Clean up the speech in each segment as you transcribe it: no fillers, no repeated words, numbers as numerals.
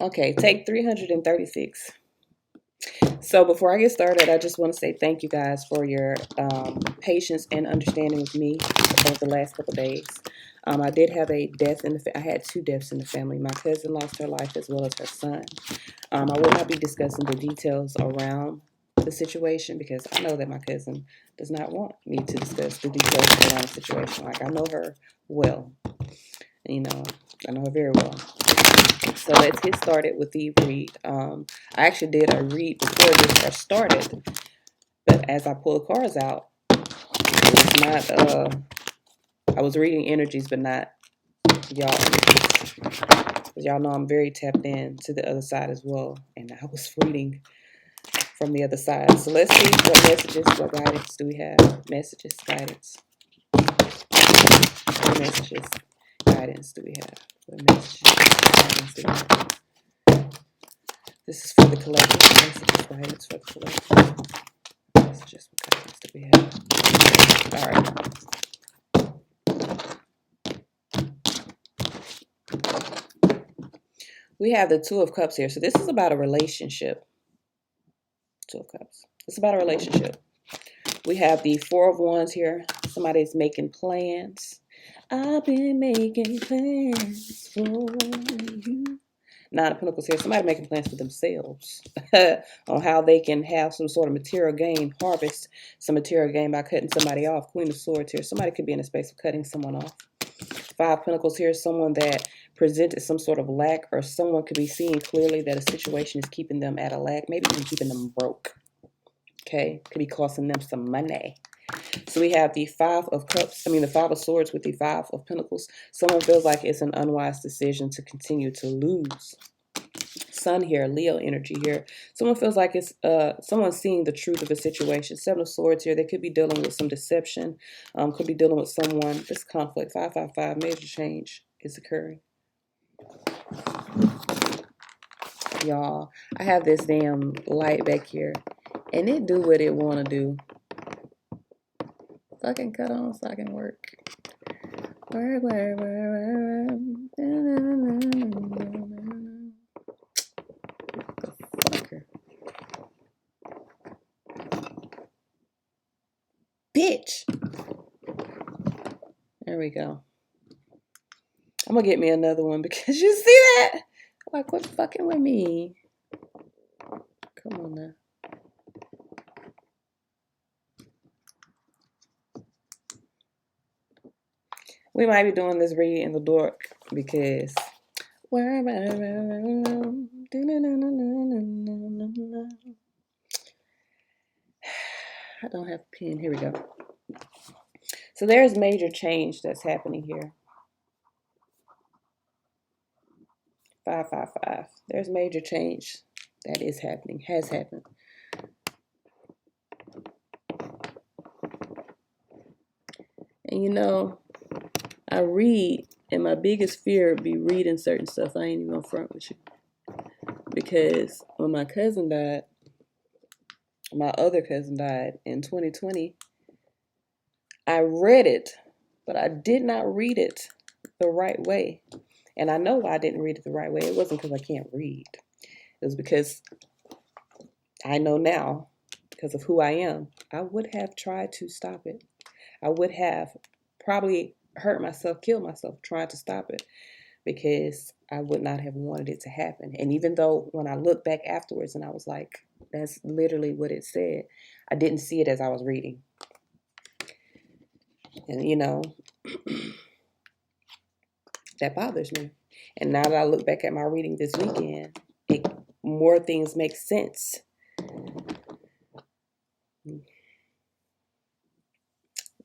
Okay, take 336. So before I get started, I just want to say thank you guys for your patience and understanding with me over the last couple of days. I did have a death in the I had two deaths in the family. My cousin lost her life as well as her son. I will not be discussing the details around the situation because I know that my cousin does not want me to discuss the details around the situation. Like, I know her well. You know, I know her very well. So let's get started with the read. I actually did a read before this started, but as I pull the cards out, it's not. I was reading energies, but not y'all. Because y'all know I'm very tapped in to the other side as well, and I was reading from the other side. So let's see what messages, what guidance do we have? Messages, guidance. What messages, guidance do we have? What messages, guidance do we have? This is for the collective. Messages, guidance for the collective. Messages, what guidance do we have? All right. We have the Two of Cups here. So this is about a relationship. Two of Cups. It's about a relationship. We have the Four of Wands here. Somebody's making plans. I've been making plans for you. Nine of Pentacles here. Somebody making plans for themselves on how they can have some sort of material gain, harvest some material gain by cutting somebody off. Queen of Swords here. Somebody could be in a space of cutting someone off. Five of Pentacles here. Someone that presented some sort of lack, or someone could be seeing clearly that a situation is keeping them at a lack, maybe even keeping them broke. Okay, could be costing them some money. So we have the Five of Cups, the Five of Swords with the Five of Pentacles. Someone feels like it's an unwise decision to continue to lose. Sun here, Leo energy here. Someone feels like it's someone seeing the truth of a situation. Seven of Swords here. They could be dealing with some deception. Could be dealing with someone. This conflict. 555. Major change is occurring. Y'all, I have this damn light back here, and it do what it want to do. So I can cut on, so I can work. Work. Fucker. Bitch. There we go. I'm gonna get me another one because you see that? Like, quit fucking with me. Come on now. We might be doing this read in the dark because I don't have a pen. Here we go. So there's major change that's happening here. 555. There's major change that is happening, has happened. And you know, I read, and my biggest fear would be reading certain stuff. I ain't even gonna front with you. Because when my cousin died, my other cousin died in 2020, I read it, but I did not read it the right way. And I know why I didn't read it the right way. It wasn't because I can't read. It was because I know now, because of who I am, I would have tried to stop it. I would have probably hurt myself, killed myself trying to stop it, because I would not have wanted it to happen. And even though when I look back afterwards and I was like, that's literally what it said, I didn't see it as I was reading. And you know, that bothers me. And now that I look back at my reading this weekend, more things make sense.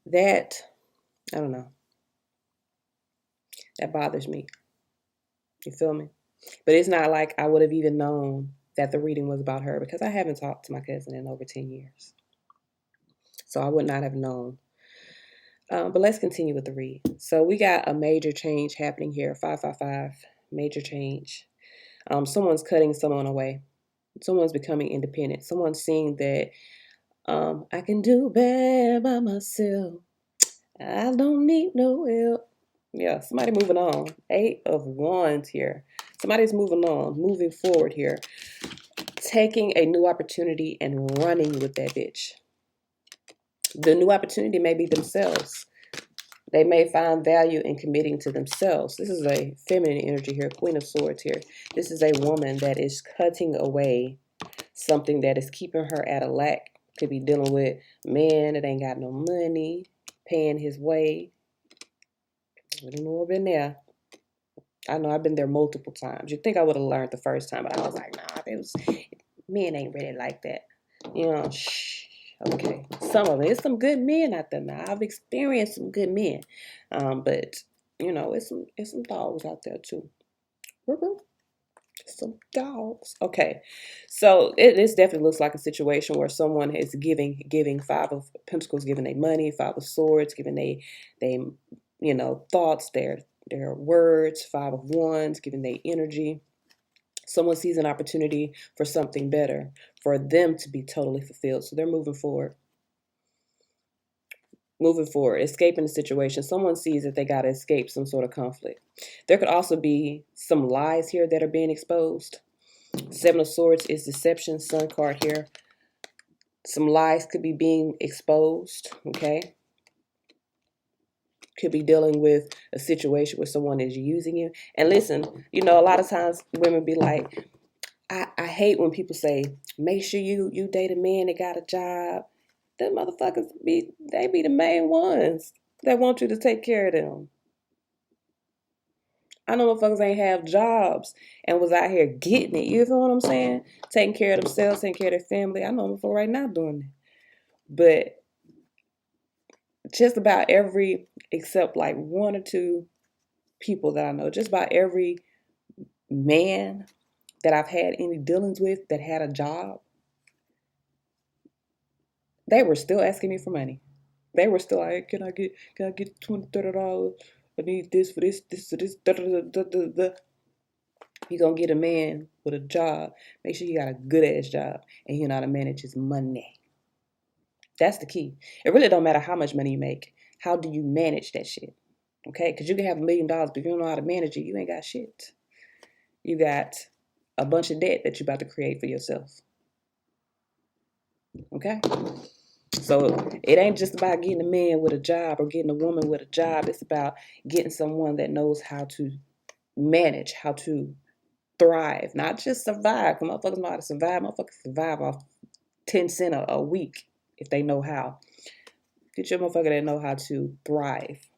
That, I don't know, that bothers me. You feel me? But it's not like I would have even known that the reading was about her, because I haven't talked to my cousin in over 10 years. So I would not have known. But let's continue with the read. So we got a major change happening here. 555, major change. Someone's cutting someone away. Someone's becoming independent. Someone's seeing that I can do bad by myself. I don't need no help. Yeah, somebody moving on. 8 of Wands here. Somebody's moving on, moving forward here, taking a new opportunity and running with that bitch. The new opportunity may be themselves. They may find value in committing to themselves. This is a feminine energy here, Queen of Swords here. This is a woman that is cutting away something that is keeping her at a lack. Could be dealing with a man that ain't got no money, paying his way. I don't know, I've been there. I know I've been there multiple times. You'd think I would have learned the first time, but I was like, nah, men ain't really like that. You know, shh. Okay, some of it. It's some good men out there now. I've experienced some good men, but you know, it's some dogs out there too. Some dogs. Okay, so this definitely looks like a situation where someone is giving Five of Pentacles, giving their money, Five of Swords, giving they thoughts, their words, Five of Wands, giving their energy. Someone sees an opportunity for something better, for them to be totally fulfilled. So they're moving forward, escaping the situation. Someone sees that they got to escape some sort of conflict. There could also be some lies here that are being exposed. Seven of Swords is deception, Sun card here. Some lies could be being exposed, okay? Could be dealing with a situation where someone is using you. And listen, a lot of times women be like, I hate when people say, make sure you date a man that got a job. Them motherfuckers be the main ones that want you to take care of them. I know motherfuckers ain't have jobs and was out here getting it. You feel what I'm saying? Taking care of themselves, taking care of their family. I know motherfuckers right now doing it. But just about every, except like one or two people that I know, just about every man that I've had any dealings with that had a job, they were still asking me for money. They were still like, can I get $20, $30? I need this for this, da, da, da, da, da. You're going to get a man with a job. Make sure you got a good ass job and you know how to manage his money. That's the key. It really don't matter how much money you make. How do you manage that shit? Okay? Because you can have $1 million, but if you don't know how to manage it, you ain't got shit. You got a bunch of debt that you're about to create for yourself. Okay? So it ain't just about getting a man with a job or getting a woman with a job. It's about getting someone that knows how to manage, how to thrive, not just survive. Motherfuckers know how to survive. Motherfuckers survive off 10 cents a week if they know how. Get your motherfucker that know how to thrive.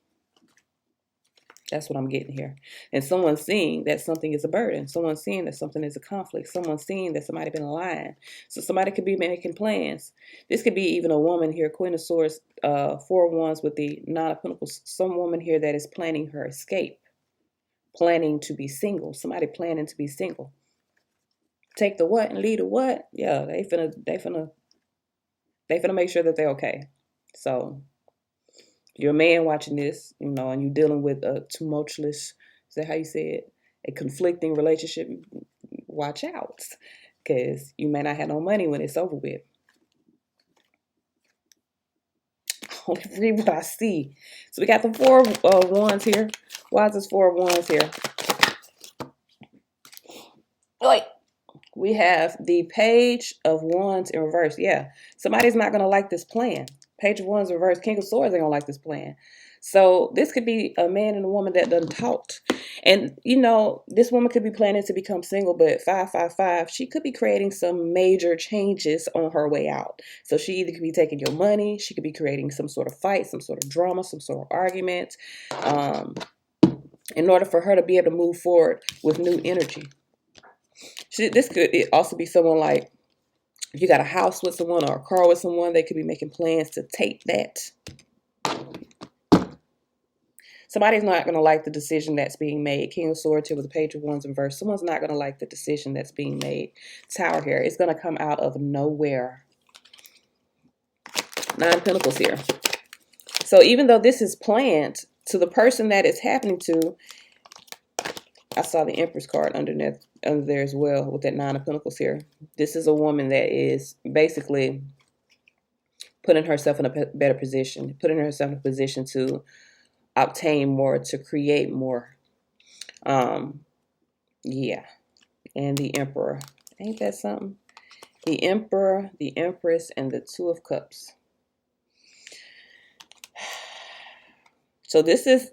That's what I'm getting here. And someone's seeing that something is a burden. Someone's seeing that something is a conflict. Someone's seeing that somebody been lying. So somebody could be making plans. This could be even a woman here, Queen of Swords, Four of Wands with the Nine of Pentacles. Some woman here that is planning her escape, planning to be single. Somebody planning to be single. Take the what and lead the what? Yeah, they finna make sure that they're okay. So you're a man watching this, and you're dealing with a tumultuous, is that how you say it? A conflicting relationship. Watch out, because you may not have no money when it's over with. I only read what I see. So we got the Four of Wands here. Why is this Four of Wands here? Wait. We have the Page of Wands in reverse. Yeah, somebody's not going to like this plan. Page of Wands in reverse. King of Swords ain't going to like this plan. So this could be a man and a woman that doesn't talk. And, this woman could be planning to become single, but 555, she could be creating some major changes on her way out. So she either could be taking your money, she could be creating some sort of fight, some sort of drama, some sort of argument, in order for her to be able to move forward with new energy. This could also be someone like, if you got a house with someone or a car with someone, they could be making plans to take that. Somebody's not going to like the decision that's being made. King of Swords here with the Page of Wands in reverse. Someone's not going to like the decision that's being made. Tower here. It's going to come out of nowhere. Nine of Pentacles here. So even though this is planned, to the person that it's happening to, I saw the Empress card under there as well with that Nine of Pentacles here. This is a woman that is basically putting herself in a better position, putting herself in a position to obtain more, to create more. Yeah. And the Emperor. Ain't that something? The Emperor, the Empress, and the Two of Cups. So this is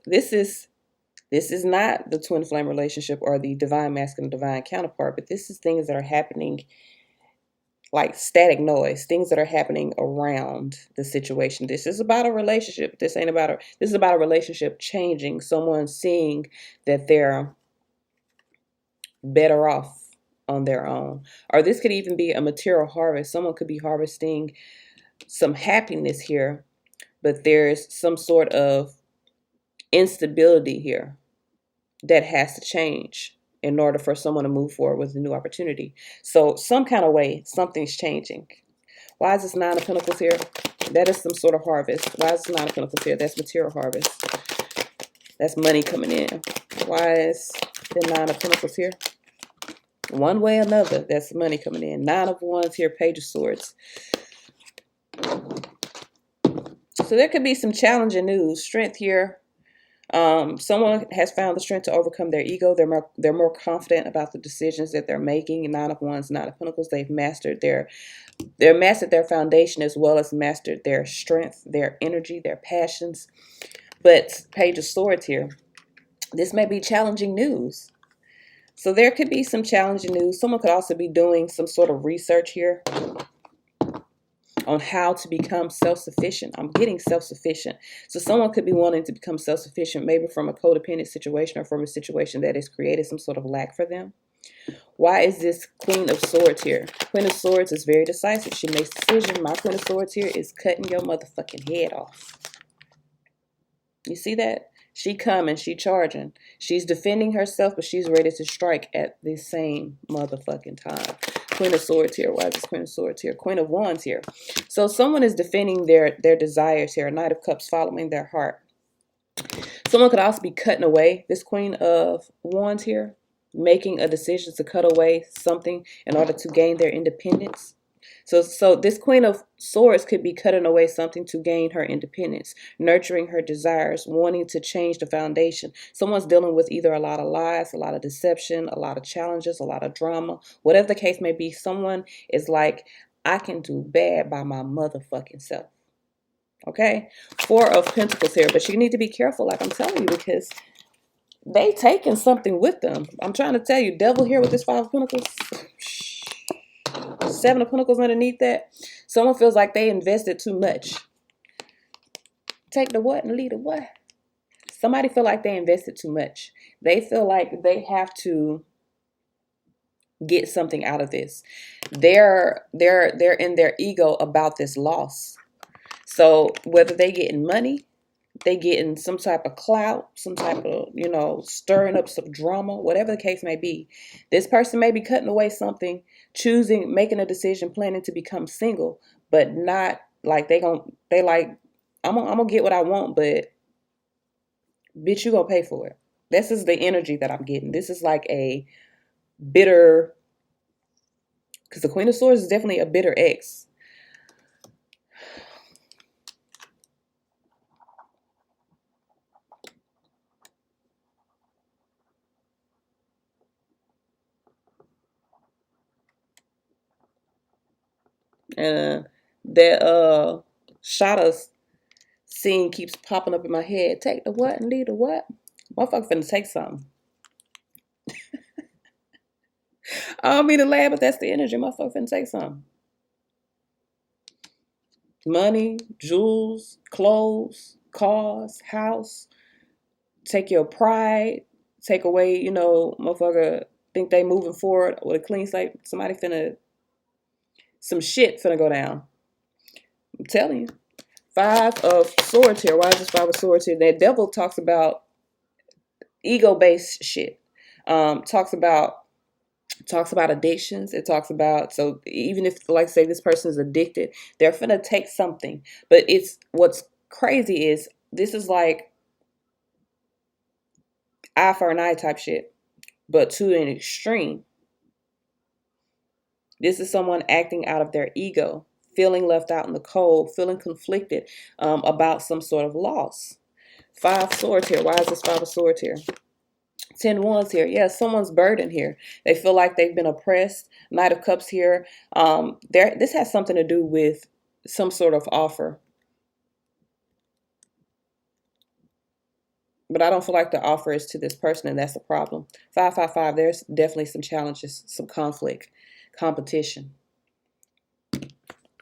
not the twin flame relationship or the divine masculine, divine counterpart, but this is things that are happening like static noise, things that are happening around the situation. This is about a relationship. This is about a relationship changing, someone seeing that they're better off on their own. Or this could even be a material harvest. Someone could be harvesting some happiness here, but there's some sort of instability here that has to change in order for someone to move forward with a new opportunity. So some kind of way, something's changing. Why is this Nine of Pentacles here? That is some sort of harvest. Why is this Nine of Pentacles here? That's material harvest. That's money coming in. Why is the Nine of Pentacles here? One way or another, that's money coming in. Nine of Wands here, Page of Swords. So there could be some challenging news. Strength here. Someone has found the strength to overcome their ego. They're more confident about the decisions that they're making. Nine of Wands, Nine of Pentacles. They've mastered their foundation as well as mastered their strength, their energy, their passions. But Page of Swords here. This may be challenging news. So there could be some challenging news. Someone could also be doing some sort of research here on how to become self-sufficient. I'm getting self-sufficient. So someone could be wanting to become self-sufficient, maybe from a codependent situation or from a situation that has created some sort of lack for them. Why is this Queen of Swords here? Queen of Swords is very decisive. She makes decisions. My Queen of Swords here is cutting your motherfucking head off. You see that? She coming, she charging. She's defending herself, but she's ready to strike at the same motherfucking time. Queen of Swords here. Why is this Queen of Swords here? Queen of Wands here. So someone is defending their desires here. Knight of Cups following their heart. Someone could also be cutting away. This Queen of Wands here, making a decision to cut away something in order to gain their independence. So this Queen of Swords could be cutting away something to gain her independence, nurturing her desires, wanting to change the foundation. Someone's dealing with either a lot of lies, a lot of deception, a lot of challenges, a lot of drama, whatever the case may be. Someone is like, I can do bad by my motherfucking self. Okay? Four of Pentacles here, but you need to be careful, like I'm telling you, because they taking something with them. I'm trying to tell you, devil here with this Five of Pentacles. Seven of Pentacles underneath that. Someone feels like they invested too much. Take the what and leave the what? Somebody feel like they invested too much. They feel like they have to get something out of this. They're in their ego about this loss. So whether they getting money, they getting some type of clout, some type of, stirring up some drama, whatever the case may be. This person may be cutting away something, making a decision, planning to become single, but not like I'm gonna get what I want, but bitch, you gonna pay for it. This is the energy that I'm getting. This is like a bitter, because the Queen of Swords is definitely a bitter ex. And that Shada's scene keeps popping up in my head. Take the what and leave the what? Motherfucker finna take something. I don't mean to laugh, but that's the energy. Motherfucker finna take something. Money, jewels, clothes, cars, house. Take your pride. Take away, motherfucker think they moving forward with a clean slate. Somebody some shit finna go down. I'm telling you. Five of Swords here. Why is this Five of Swords here? That devil talks about ego-based shit. Talks about addictions. It talks about, so even if, like, say this person is addicted, they're finna take something. But what's crazy is this is like eye for an eye type shit, but to an extreme. This is someone acting out of their ego, feeling left out in the cold, feeling conflicted about some sort of loss. Five of Swords here. Why is this Five of Swords here? 10 wands here. Yeah, someone's burden here. They feel like they've been oppressed. Knight of cups here. This has something to do with some sort of offer. But I don't feel like the offer is to this person, and that's the problem. 555, there's definitely some challenges, some conflict, competition.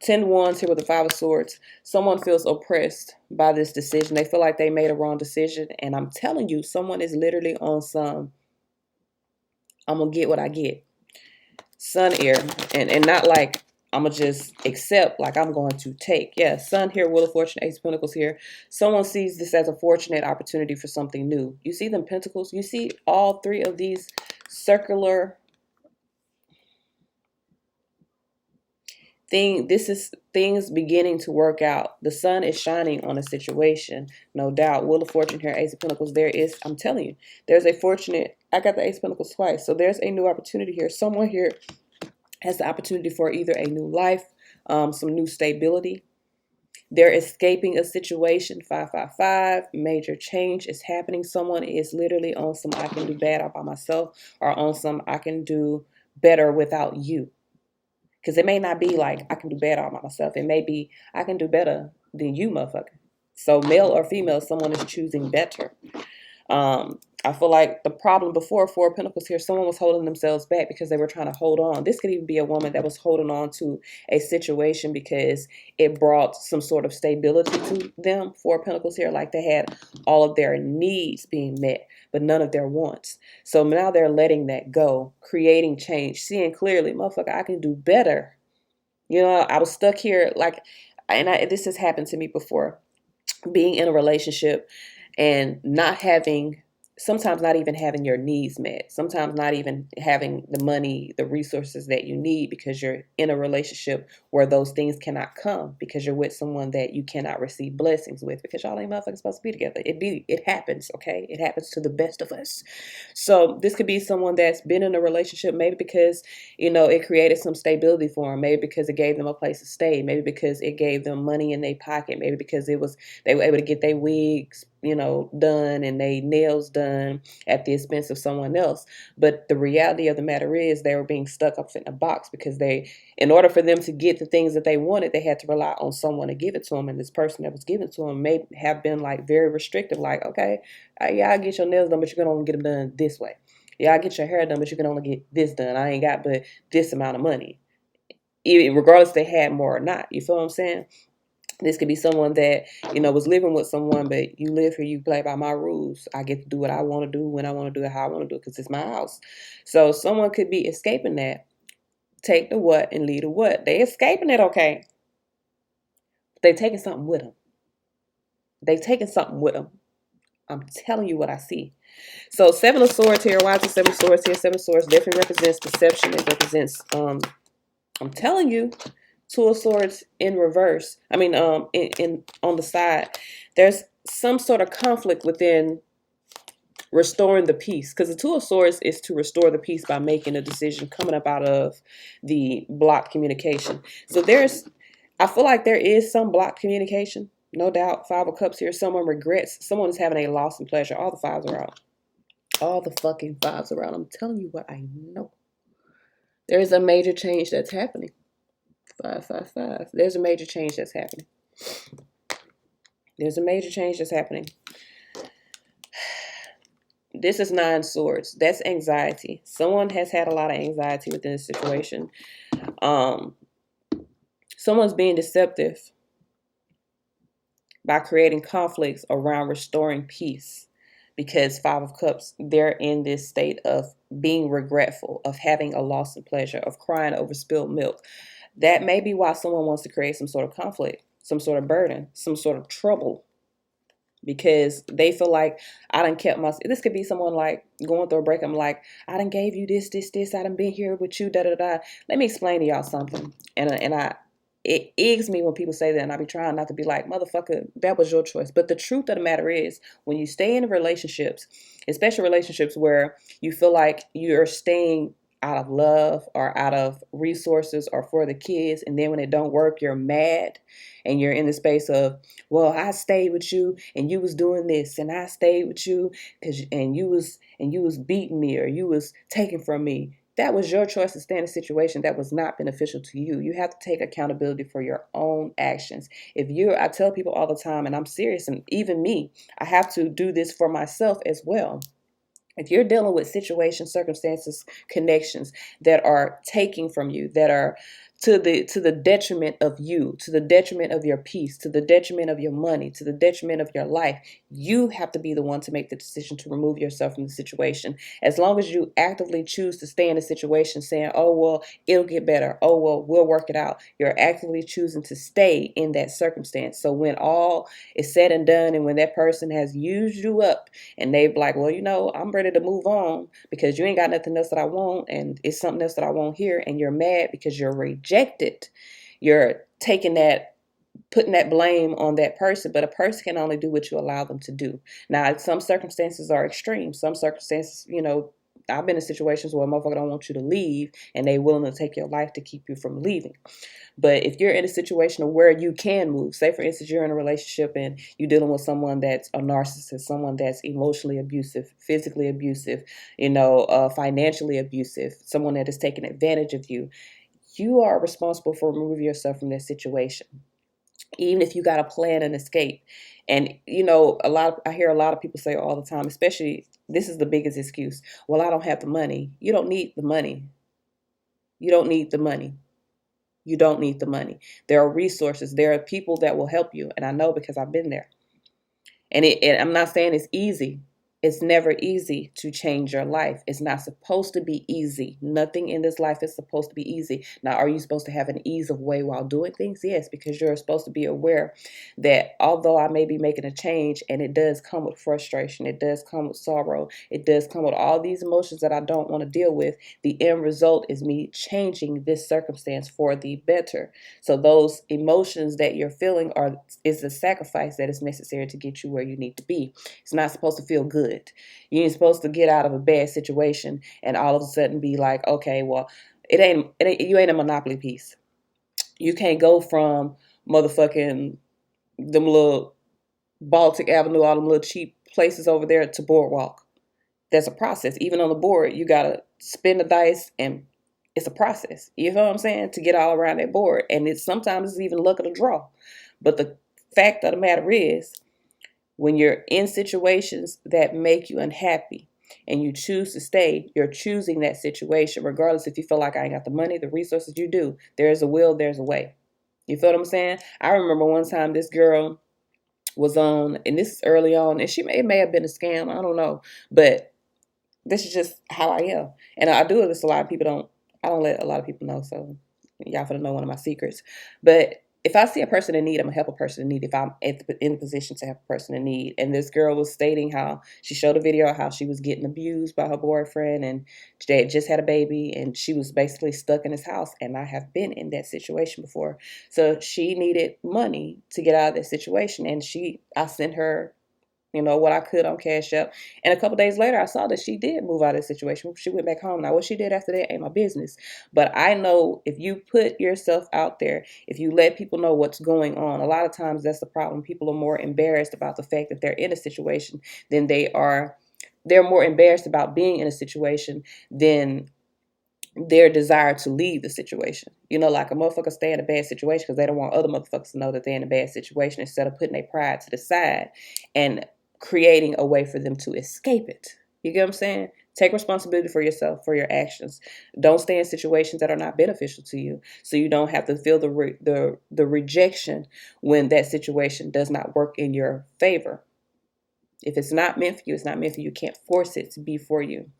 10 wands here with the 5 of swords. Someone feels oppressed by this decision. They feel like they made a wrong decision. And I'm telling you, someone is literally on some, I'm going to get what I get. Sun here. And not like I'm going to just accept, like I'm going to take. Yeah, sun here, Wheel of Fortune, Ace of Pentacles here. Someone sees this as a fortunate opportunity for something new. You see them pentacles? You see all 3 of these circular this is things beginning to work out. The sun is shining on a situation, no doubt. Wheel of Fortune here, Ace of Pentacles. There is, I'm telling you, there's a fortunate, I got the Ace of Pentacles twice. So there's a new opportunity here. Someone here has the opportunity for either a new life, some new stability. They're escaping a situation. 555, major change is happening. Someone is literally on some I can do bad all by myself, or on some I can do better without you. Because it may not be like I can do better all by myself. It may be I can do better than you, motherfucker. So male or female, someone is choosing better. I feel like the problem before 4 of Pentacles here, someone was holding themselves back because they were trying to hold on. This could even be a woman that was holding on to a situation because it brought some sort of stability to them. 4 of Pentacles here, like they had all of their needs being met, but none of their wants. So now they're letting that go, creating change, seeing clearly, motherfucker, I can do better. You know, I was stuck here, like, this has happened to me before, being in a relationship and not having, sometimes not even having your needs met, sometimes not even having the money, the resources that you need because you're in a relationship where those things cannot come because you're with someone that you cannot receive blessings with because y'all ain't motherfuckers supposed to be together. It happens, okay? It happens to the best of us. So this could be someone that's been in a relationship maybe because, you know, it created some stability for them, maybe because it gave them a place to stay, maybe because it gave them money in their pocket, maybe because they were able to get their wigs, you know, done and they nails done at the expense of someone else. But the reality of the matter is they were being stuck up in a box because in order for them to get the things that they wanted, they had to rely on someone to give it to them. And this person that was giving it to them may have been like very restrictive, like, okay, yeah, I'll get your nails done, but you can only get them done this way. Yeah, I'll get your hair done, but you can only get this done. I ain't got but this amount of money. Regardless if they had more or not. You feel what I'm saying? This could be someone that, you know, was living with someone, but you live here, you play by my rules. I get to do what I want to do, when I want to do it, how I want to do it, because it's my house. So someone could be escaping that. Take the what and leave the what. They escaping it, okay. They taking something with them. They taking something with them. I'm telling you what I see. So 7 of Swords here. Why is the 7 of Swords here? 7 of Swords definitely represents deception. It represents, I'm telling you, 2 of Swords in reverse. I mean, in on the side, there's some sort of conflict within restoring the peace, because the 2 of Swords is to restore the peace by making a decision, coming up out of the blocked communication. So I feel like there is some blocked communication, no doubt. 5 of Cups here. Someone regrets. Someone is having a loss in pleasure. All the 5s are out. All the fucking 5s are out. I'm telling you what I know. There is a major change that's happening. 555. There's a major change that's happening. There's a major change that's happening. This is 9 Swords. That's anxiety. Someone has had a lot of anxiety within this situation. Someone's being deceptive by creating conflicts around restoring peace. Because 5 of Cups, they're in this state of being regretful, of having a loss in pleasure, of crying over spilled milk. That may be why someone wants to create some sort of conflict, some sort of burden, some sort of trouble. Because they feel like I done kept my, this could be someone like going through a breakup. I'm like, I done gave you this, I done been here with you, da-da-da. Let me explain to y'all something. It eggs me when people say that, and I be trying not to be like, motherfucker, that was your choice. But the truth of the matter is, when you stay in relationships, especially relationships where you feel like you're staying out of love or out of resources or for the kids, and then when it don't work, you're mad, and you're in the space of, well, I stayed with you and you was doing this, and I stayed with you because you was beating me, or you was taking from me. That was your choice to stay in a situation that was not beneficial to you. You have to take accountability for your own actions. I tell people all the time, and I'm serious, and even me, I have to do this for myself as well. If you're dealing with situations, circumstances, connections that are taking from you, that are to the detriment of you, to the detriment of your peace, to the detriment of your money, to the detriment of your life, you have to be the one to make the decision to remove yourself from the situation. As long as you actively choose to stay in a situation saying, oh, well, it'll get better. Oh, well, we'll work it out. You're actively choosing to stay in that circumstance. So when all is said and done, and when that person has used you up, and they've like, well, I'm ready to move on because you ain't got nothing else that I want, and it's something else that I want here, and you're mad because you're rejected. You're putting that blame on that person, but a person can only do what you allow them to do. Now, some circumstances are extreme. Some circumstances, I've been in situations where a motherfucker don't want you to leave, and they willing to take your life to keep you from leaving. But if you're in a situation where you can move, say for instance, you're in a relationship and you're dealing with someone that's a narcissist, someone that's emotionally abusive, physically abusive, financially abusive, someone that is taking advantage of you, you are responsible for removing yourself from that situation. Even if you got a plan and escape. And I hear a lot of people say all the time, especially, this is the biggest excuse, well, I don't have the money. You don't need the money. You don't need the money. You don't need the money. There are resources. There are people that will help you. And I know because I've been there. And I'm not saying it's easy. It's never easy to change your life. It's not supposed to be easy. Nothing in this life is supposed to be easy. Now, are you supposed to have an ease of way while doing things? Yes, because you're supposed to be aware that although I may be making a change, and it does come with frustration, it does come with sorrow, it does come with all these emotions that I don't want to deal with, the end result is me changing this circumstance for the better. So those emotions that you're feeling is the sacrifice that is necessary to get you where you need to be. It's not supposed to feel good. You ain't supposed to get out of a bad situation and all of a sudden be like, okay, well, you ain't a monopoly piece. You can't go from motherfucking them little Baltic Avenue, all them little cheap places over there to Boardwalk. That's a process. Even on the board, you gotta spin the dice, and it's a process. You know what I'm saying? To get all around that board. And sometimes it's even luck of the draw. But the fact of the matter is, when you're in situations that make you unhappy and you choose to stay, you're choosing that situation, regardless if you feel like I ain't got the money, the resources. You do. There's a will, there's a way. You feel what I'm saying? I remember one time this girl was on, and this is early on, and it may have been a scam. I don't know. But this is just how I am. And I do this a lot of people I don't let a lot of people know. So y'all finna know one of my secrets. But if I see a person in need, I'm going to help a person in need if I'm in the position to help a person in need. And this girl was stating how she showed a video of how she was getting abused by her boyfriend, and they had just had a baby, and she was basically stuck in his house. And I have been in that situation before. So she needed money to get out of that situation. And I sent her what I could on Cash App. And a couple days later, I saw that she did move out of the situation. She went back home. Now, what she did after that ain't my business. But I know if you put yourself out there, if you let people know what's going on, a lot of times that's the problem. People are more embarrassed about the fact that they're in a situation than they're more embarrassed about being in a situation than their desire to leave the situation. Like a motherfucker stay in a bad situation because they don't want other motherfuckers to know that they're in a bad situation, instead of putting their pride to the side and creating a way for them to escape it. You get what I'm saying? Take responsibility for yourself, for your actions. Don't stay in situations that are not beneficial to you, so you don't have to feel the rejection when that situation does not work in your favor. If it's not meant for you, it's not meant for you. You can't force it to be for you.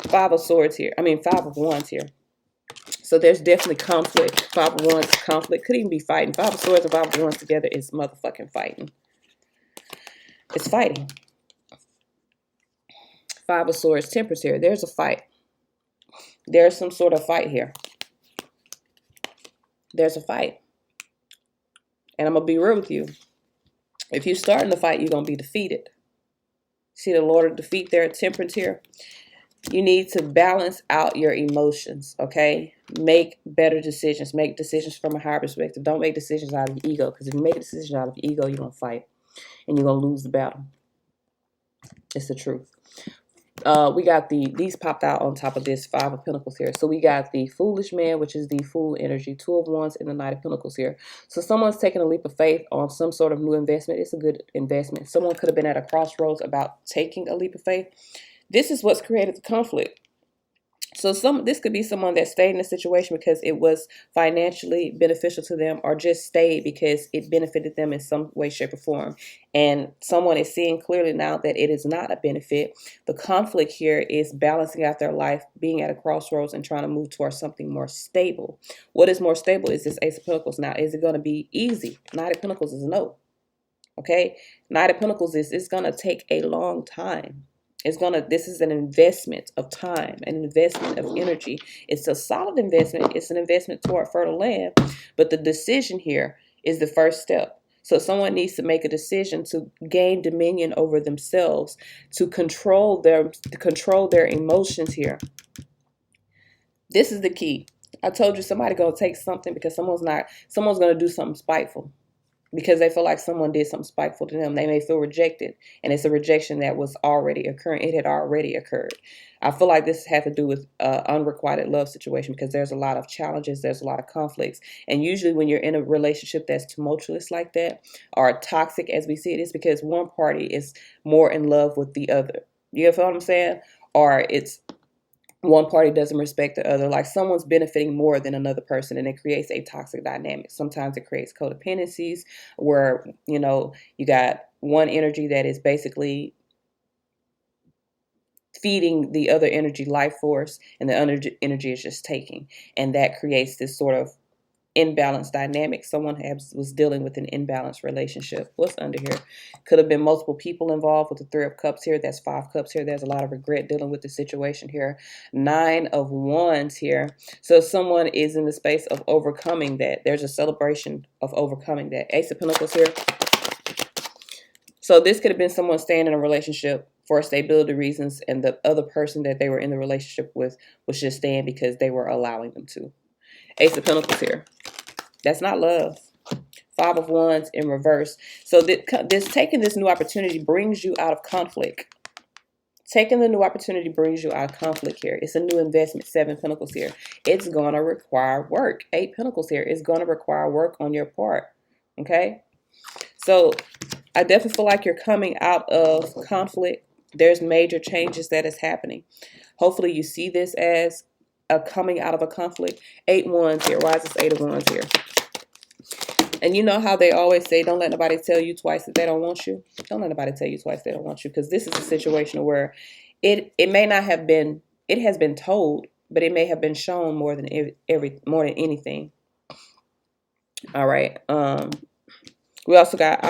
Five of Wands here. So there's definitely conflict. Five of Wands, conflict. Could even be fighting. Five of Swords and Five of Wands together is motherfucking fighting. It's fighting. Five of Swords, Temperance here. There's a fight. There's some sort of fight here. There's a fight. And I'm going to be real with you. If you're starting the fight, you're going to be defeated. See the Lord of Defeat there at Temperance here? You need to balance out your emotions, okay? Make better decisions. Make decisions from a higher perspective. Don't make decisions out of ego, because if you make a decision out of ego, you're going to fight and you're going to lose the battle. It's the truth. We got these popped out on top of this Five of Pentacles here. So we got the Foolish Man, which is the Fool energy, Two of Wands, and the Knight of Pentacles here. So someone's taking a leap of faith on some sort of new investment. It's a good investment. Someone could have been at a crossroads about taking a leap of faith. This is what's created the conflict. So this could be someone that stayed in a situation because it was financially beneficial to them, or just stayed because it benefited them in some way, shape, or form. And someone is seeing clearly now that it is not a benefit. The conflict here is balancing out their life, being at a crossroads and trying to move towards something more stable. What is more stable is this Ace of Pentacles. Now, is it going to be easy? Knight of Pentacles is no. Okay? Knight of Pentacles is it's going to take a long time. This is an investment of time, an investment of energy. It's a solid investment. It's an investment toward fertile land. But the decision here is the first step. So someone needs to make a decision to gain dominion over themselves, to control their emotions here. This is the key. I told you somebody gonna take something because someone's gonna do something spiteful. Because they feel like someone did something spiteful to them. They may feel rejected. And it's a rejection that was already occurring. It had already occurred. I feel like this had to do with unrequited love situation, because there's a lot of challenges. There's a lot of conflicts. And usually when you're in a relationship that's tumultuous like that, or toxic as we see it, is because one party is more in love with the other. You feel what I'm saying? Or it's one party doesn't respect the other, like someone's benefiting more than another person, and it creates a toxic dynamic. Sometimes it creates codependencies where, you got one energy that is basically feeding the other energy life force, and the other energy is just taking. And that creates this sort of imbalanced dynamic. Someone was dealing with an imbalanced relationship. What's under here? Could have been multiple people involved with the Three of Cups here. That's Five Cups here. There's a lot of regret dealing with the situation here. Nine of Wands here. So someone is in the space of overcoming that. There's a celebration of overcoming that. Ace of Pentacles here. So this could have been someone staying in a relationship for stability reasons, and the other person that they were in the relationship with was just staying because they were allowing them to. Ace of Pentacles here. That's not love. Five of Wands in reverse. So taking this new opportunity brings you out of conflict. Taking the new opportunity brings you out of conflict here. It's a new investment. Seven Pentacles here. It's going to require work. Eight Pentacles here. It's going to require work on your part. Okay? So I definitely feel like you're coming out of conflict. There's major changes that is happening. Hopefully you see this as a coming out of a conflict. Eight Wands here. Why is this Eight of Wands here? And you know how they always say, don't let nobody tell you twice that they don't want you. Don't let nobody tell you twice they don't want you, because this is a situation where it may not have been, it has been told, but it may have been shown more than anything. All right. We also got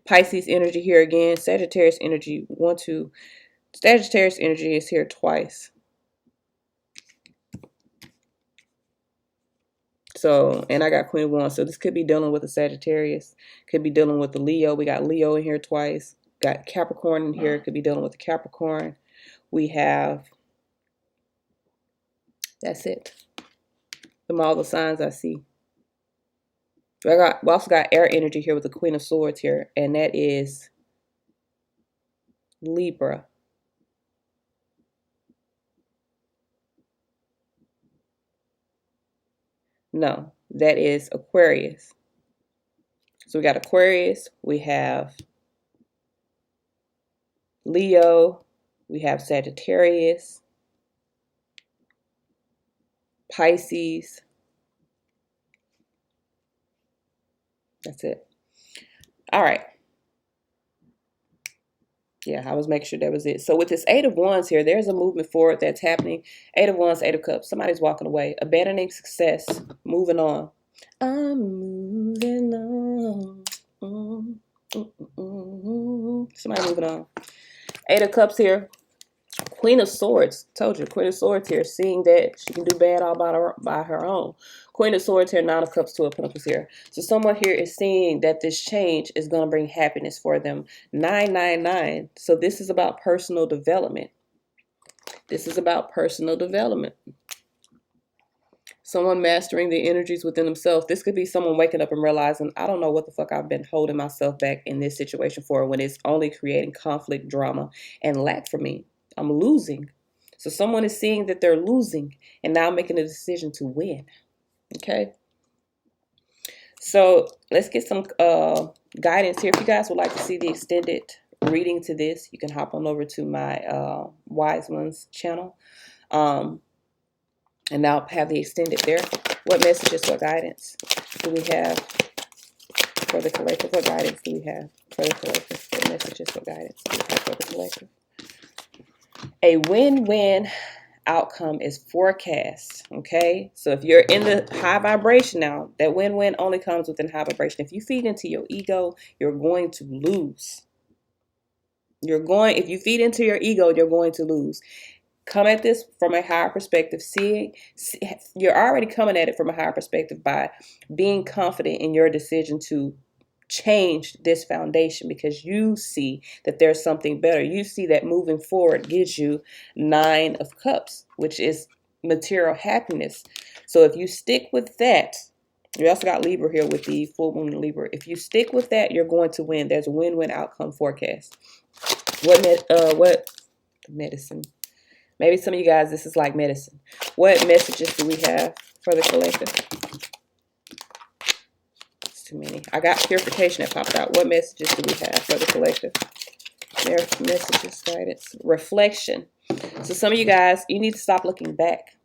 Pisces energy here again. Sagittarius energy, Sagittarius energy is here twice. So, and I got Queen of Wands. So this could be dealing with a Sagittarius. Could be dealing with the Leo. We got Leo in here twice. Got Capricorn in here. Could be dealing with the Capricorn. We have, that's it. From all the signs I see. We also got air energy here with the Queen of Swords here. And that is Libra. No, that is Aquarius. So we got Aquarius, we have Leo, we have Sagittarius, Pisces. That's it. All right. Yeah, I was making sure that was it. So with this Eight of Wands here, there's a movement forward that's happening. Eight of Wands, Eight of Cups. Somebody's walking away. Abandoning success. Moving on. I'm moving on. Somebody moving on. Eight of Cups here. Queen of Swords, told you, Queen of Swords here, seeing that she can do bad all by her own. Queen of Swords here, Nine of Cups, Two of Pentacles here. So someone here is seeing that this change is going to bring happiness for them. 999. So this is about personal development. This is about personal development. Someone mastering the energies within themselves. This could be someone waking up and realizing, I don't know what the fuck I've been holding myself back in this situation for, when it's only creating conflict, drama, and lack for me. I'm losing. So someone is seeing that they're losing and now making a decision to win. Okay. So let's get some guidance here. If you guys would like to see the extended reading to this, you can hop on over to my Wise Ones channel. And I'll have the extended there. What messages, what guidance do we have for the collective? What guidance do we have for the collective? What messages, what guidance do we have for the collective? A win-win outcome is forecast, okay? So if you're in the high vibration now, that win-win only comes within high vibration. If you feed into your ego, you're going to lose. If you feed into your ego, you're going to lose. Come at this from a higher perspective. You're already coming at it from a higher perspective by being confident in your decision to change this foundation, because you see that there's something better. You see that moving forward gives you 9 of Cups, which is material happiness. So if you stick with that, you also got Libra here with the full moon in Libra. If you stick with that, you're going to win. There's a win-win outcome forecast. What medicine? Maybe some of you guys, this is like medicine. What messages do we have for the collective? It's too many. I got purification that popped out. What messages do we have for the collective? Their messages, guidance, reflection. So some of you guys, you need to stop looking back.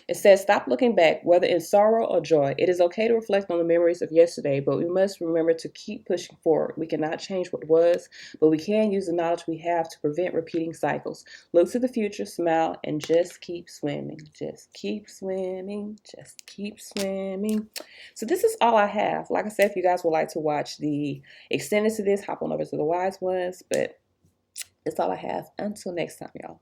It says, stop looking back, whether in sorrow or joy. It is okay to reflect on the memories of yesterday, but we must remember to keep pushing forward. We cannot change what was, but we can use the knowledge we have to prevent repeating cycles. Look to the future, smile, and just keep swimming. Just keep swimming. Just keep swimming. So this is all I have. Like I said, if you guys would like to watch the extended to this, hop on over to the Wise Ones, but that's all I have. Until next time, y'all.